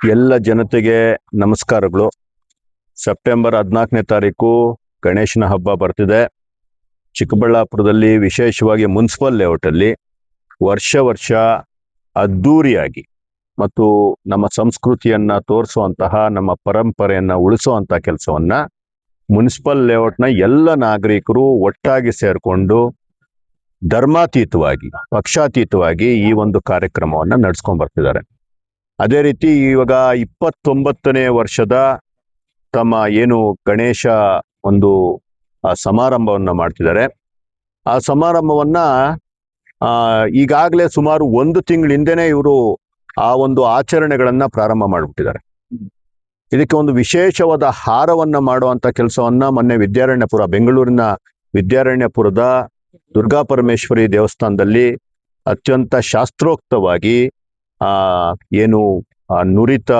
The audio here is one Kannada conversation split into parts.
ಎಲ್ಲ ಜನತೆಗೆ ನಮಸ್ಕಾರಗಳು. ಸೆಪ್ಟೆಂಬರ್ 14ನೇ ತಾರೀಕು ಗಣೇಶನ ಹಬ್ಬ ಬರ್ತಿದೆ. ಚಿಕ್ಕಬಳ್ಳಾಪುರದಲ್ಲಿ ವಿಶೇಷವಾಗಿ ಮುನ್ಸಿಪಲ್ ಲೇಔಟಲ್ಲಿ ವರ್ಷ ಅದ್ಧೂರಿಯಾಗಿ ಮತ್ತು ನಮ್ಮ ಸಂಸ್ಕೃತಿಯನ್ನ ತೋರಿಸುವಂತಹ, ನಮ್ಮ ಪರಂಪರೆಯನ್ನ ಉಳಿಸುವಂಥ ಕೆಲಸವನ್ನ ಮುನ್ಸಿಪಲ್ ಲೇಔಟ್ನ ಎಲ್ಲ ನಾಗರಿಕರು ಒಟ್ಟಾಗಿ ಸೇರಿಕೊಂಡು ಧರ್ಮಾತೀತವಾಗಿ, ಪಕ್ಷಾತೀತವಾಗಿ ಈ ಒಂದು ಕಾರ್ಯಕ್ರಮವನ್ನು ನಡೆಸ್ಕೊಂಡು ಬರ್ತಿದ್ದಾರೆ. ಅದೇ ರೀತಿ ಇವಾಗ 29ನೇ ವರ್ಷದ ತಮ್ಮ ಏನು ಗಣೇಶ ಒಂದು ಸಮಾರಂಭವನ್ನ ಮಾಡ್ತಿದ್ದಾರೆ. ಆ ಸಮಾರಂಭವನ್ನ ಈಗಾಗಲೇ ಸುಮಾರು 1 ತಿಂಗಳ ಹಿಂದೆನೆ ಇವರು ಆ ಒಂದು ಆಚರಣೆಗಳನ್ನ ಪ್ರಾರಂಭ ಮಾಡಿಬಿಟ್ಟಿದ್ದಾರೆ. ಇದಕ್ಕೆ ಒಂದು ವಿಶೇಷವಾದ ಹಾರವನ್ನ ಮಾಡುವಂತ ಕೆಲಸವನ್ನ ಮೊನ್ನೆ ಬೆಂಗಳೂರಿನ ವಿದ್ಯಾರಣ್ಯಪುರದ ದುರ್ಗಾ ಪರಮೇಶ್ವರಿ ದೇವಸ್ಥಾನದಲ್ಲಿ ಅತ್ಯಂತ ಶಾಸ್ತ್ರೋಕ್ತವಾಗಿ ಏನು ನುರಿತ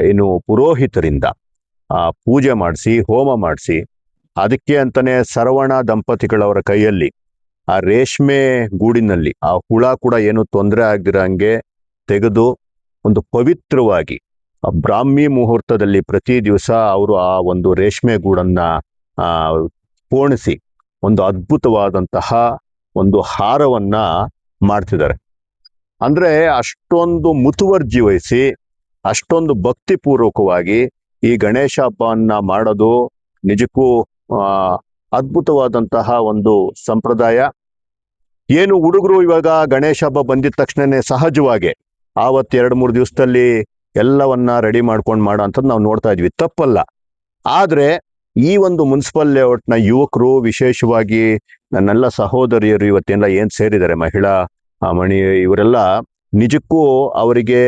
ಏನು ಪುರೋಹಿತರಿಂದ ಪೂಜೆ ಮಾಡಿಸಿ, ಹೋಮ ಮಾಡಿಸಿ, ಅದಕ್ಕೆ ಅಂತಾನೆ ಸರವಣ ದಂಪತಿಗಳವರ ಕೈಯಲ್ಲಿ ಆ ರೇಷ್ಮೆ ಗೂಡಿನಲ್ಲಿ ಆ ಹುಳ ಕೂಡ ಏನು ತೊಂದರೆ ಆಗದಿರಂಗೆ ತೆಗೆದು ಒಂದು ಪವಿತ್ರವಾಗಿ ಬ್ರಾಹ್ಮಿ ಮುಹೂರ್ತದಲ್ಲಿ ಪ್ರತಿ ದಿವಸ ಅವರು ಆ ಒಂದು ರೇಷ್ಮೆ ಗೂಡನ್ನ ಪೋಣಿಸಿ ಒಂದು ಅದ್ಭುತವಾದಂತಹ ಒಂದು ಹಾರವನ್ನ ಮಾಡ್ತಿದ್ದಾರೆ. ಅಂದ್ರೆ ಅಷ್ಟೊಂದು ಮುತುವರ್ಜಿ ವಹಿಸಿ, ಅಷ್ಟೊಂದು ಭಕ್ತಿಪೂರ್ವಕವಾಗಿ ಈ ಗಣೇಶ ಹಬ್ಬವನ್ನ ಮಾಡೋದು ನಿಜಕ್ಕೂ ಅದ್ಭುತವಾದಂತಹ ಒಂದು ಸಂಪ್ರದಾಯ. ಏನು ಹುಡುಗರು ಇವಾಗ ಗಣೇಶ ಹಬ್ಬ ಬಂದಿದ ತಕ್ಷಣನೇ ಸಹಜವಾಗಿ ಆವತ್ತು 2-3 ದಿವಸದಲ್ಲಿ ಎಲ್ಲವನ್ನ ರೆಡಿ ಮಾಡ್ಕೊಂಡು ಮಾಡೋ ಅಂಥದ್ದು ನಾವು ನೋಡ್ತಾ ಇದ್ವಿ, ತಪ್ಪಲ್ಲ. ಆದ್ರೆ ಈ ಒಂದು ಮುನ್ಸಿಪಲ್ ಲೇಔಟ್ನ ಯುವಕರು, ವಿಶೇಷವಾಗಿ ನನ್ನೆಲ್ಲ ಸಹೋದರಿಯರು ಇವತ್ತೆಲ್ಲ ಏನ್ ಸೇರಿದ್ದಾರೆ, ಮಹಿಳಾ ಮಣಿ, ಇವರೆಲ್ಲ ನಿಜಕ್ಕೂ ಅವರಿಗೆ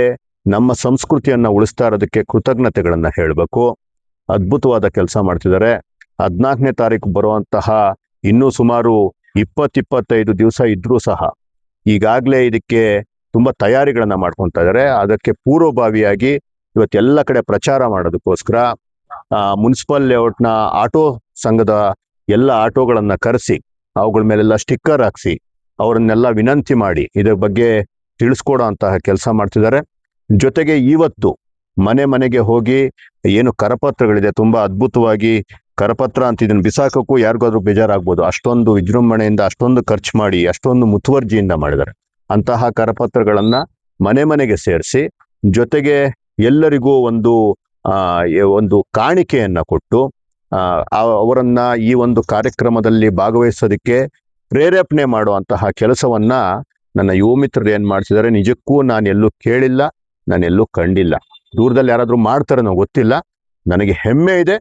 ನಮ್ಮ ಸಂಸ್ಕೃತಿಯನ್ನ ಉಳಿಸ್ತಾ ಇರೋದಕ್ಕೆ ಕೃತಜ್ಞತೆಗಳನ್ನ ಹೇಳಬೇಕು. ಅದ್ಭುತವಾದ ಕೆಲಸ ಮಾಡ್ತಿದ್ದಾರೆ. 14ನೇ ತಾರೀಕು ಬರುವಂತಹ ಇನ್ನೂ ಸುಮಾರು 20-25 ದಿವಸ ಇದ್ರೂ ಸಹ ಈಗಾಗಲೇ ಇದಕ್ಕೆ ತುಂಬಾ ತಯಾರಿಗಳನ್ನ ಮಾಡ್ಕೊತಾ ಇದ್ದಾರೆ. ಅದಕ್ಕೆ ಪೂರ್ವಭಾವಿಯಾಗಿ ಇವತ್ತೆಲ್ಲ ಕಡೆ ಪ್ರಚಾರ ಮಾಡೋದಕ್ಕೋಸ್ಕರ ಮುನ್ಸಿಪಲ್ ಲೇಔಟ್ನ ಆಟೋ ಸಂಘದ ಎಲ್ಲ ಆಟೋಗಳನ್ನ ಕರೆಸಿ, ಅವುಗಳ ಮೇಲೆಲ್ಲ ಸ್ಟಿಕ್ಕರ್ ಹಾಕ್ಸಿ, ಅವರನ್ನೆಲ್ಲ ವಿನಂತಿ ಮಾಡಿ ಇದರ ಬಗ್ಗೆ ತಿಳಿಸ್ಕೊಡೋ ಅಂತಹ ಕೆಲಸ ಮಾಡ್ತಿದ್ದಾರೆ. ಜೊತೆಗೆ ಇವತ್ತು ಮನೆಗೆ ಹೋಗಿ ಏನು ಕರಪತ್ರಗಳಿದೆ, ತುಂಬಾ ಅದ್ಭುತವಾಗಿ ಕರಪತ್ರ ಅಂತ ಇದನ್ನ ಬಿಸಾಕಕ್ಕೂ ಯಾರಿಗಾದ್ರೂ ಬೇಜಾರಾಗ್ಬೋದು, ಅಷ್ಟೊಂದು ವಿಜೃಂಭಣೆಯಿಂದ, ಅಷ್ಟೊಂದು ಖರ್ಚು ಮಾಡಿ, ಅಷ್ಟೊಂದು ಮುತುವರ್ಜಿಯಿಂದ ಮಾಡಿದ್ದಾರೆ. ಅಂತಹ ಕರಪತ್ರಗಳನ್ನ ಮನೆಗೆ ಸೇರಿಸಿ, ಜೊತೆಗೆ ಎಲ್ಲರಿಗೂ ಒಂದು ಕಾಣಿಕೆಯನ್ನ ಕೊಟ್ಟು ಅವರನ್ನ ಈ ಒಂದು ಕಾರ್ಯಕ್ರಮದಲ್ಲಿ ಭಾಗವಹಿಸೋದಕ್ಕೆ ಪ್ರೇರೇಪಣೆ ಮಾಡುವಂತಹ ಕೆಲಸವನ್ನ ನನ್ನ ಯುವ ಮಿತ್ರರು ಏನ್ ಮಾಡ್ತಿದ್ದಾರೆ, ನಿಜಕ್ಕೂ ನಾನು ಎಲ್ಲೂ ಕೇಳಿಲ್ಲ, ನಾನೆಲ್ಲೂ ಕಂಡಿಲ್ಲ. ದೂರದಲ್ಲಿ ಯಾರಾದ್ರೂ ಮಾಡ್ತಾರೇನೋ ಗೊತ್ತಿಲ್ಲ. ನನಗೆ ಹೆಮ್ಮೆ ಇದೆ.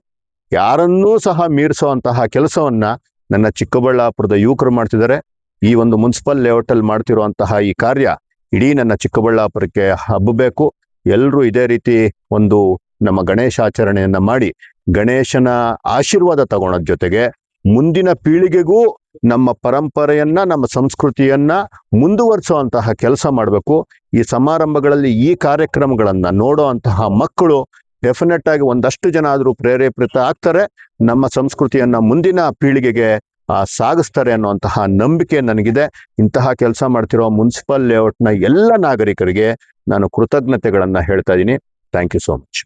ಯಾರನ್ನೂ ಸಹ ಮೀರಿಸುವಂತಹ ಕೆಲಸವನ್ನ ನನ್ನ ಚಿಕ್ಕಬಳ್ಳಾಪುರದ ಯುವಕರು ಮಾಡ್ತಿದ್ದಾರೆ. ಈ ಒಂದು ಮುನ್ಸಿಪಲ್ ಲೇಔಟ್ ಅಲ್ಲಿ ಮಾಡ್ತಿರುವಂತಹ ಈ ಕಾರ್ಯ ಇಡೀ ನನ್ನ ಚಿಕ್ಕಬಳ್ಳಾಪುರಕ್ಕೆ ಹಬ್ಬಬೇಕು. ಎಲ್ಲರೂ ಇದೇ ರೀತಿ ಒಂದು ನಮ್ಮ ಗಣೇಶಾಚರಣೆಯನ್ನ ಮಾಡಿ ಗಣೇಶನ ಆಶೀರ್ವಾದ ತಗೊಳೋದ್ ಜೊತೆಗೆ ಮುಂದಿನ ಪೀಳಿಗೆಗೂ ನಮ್ಮ ಪರಂಪರೆಯನ್ನ, ನಮ್ಮ ಸಂಸ್ಕೃತಿಯನ್ನ ಮುಂದುವರಿಸುವಂತಹ ಕೆಲಸ ಮಾಡಬೇಕು. ಈ ಸಮಾರಂಭಗಳಲ್ಲಿ ಈ ಕಾರ್ಯಕ್ರಮಗಳನ್ನ ನೋಡೋ ಅಂತಹ ಮಕ್ಕಳು ಡೆಫಿನೆಟ್ ಆಗಿ ಒಂದಷ್ಟು ಜನ ಆದ್ರೂ ಪ್ರೇರೇಪಿತ ಆಗ್ತಾರೆ, ನಮ್ಮ ಸಂಸ್ಕೃತಿಯನ್ನ ಮುಂದಿನ ಪೀಳಿಗೆಗೆ ಸಾಗಿಸ್ತಾರೆ ಅನ್ನುವಂತಹ ನಂಬಿಕೆ ನನಗಿದೆ. ಇಂತಹ ಕೆಲಸ ಮಾಡ್ತಿರೋ ಮುನ್ಸಿಪಲ್ ಲೇಔಟ್ನ ಎಲ್ಲ ನಾಗರಿಕರಿಗೆ ನಾನು ಕೃತಜ್ಞತೆಗಳನ್ನ ಹೇಳ್ತಾ ಇದ್ದೀನಿ. Thank you so much.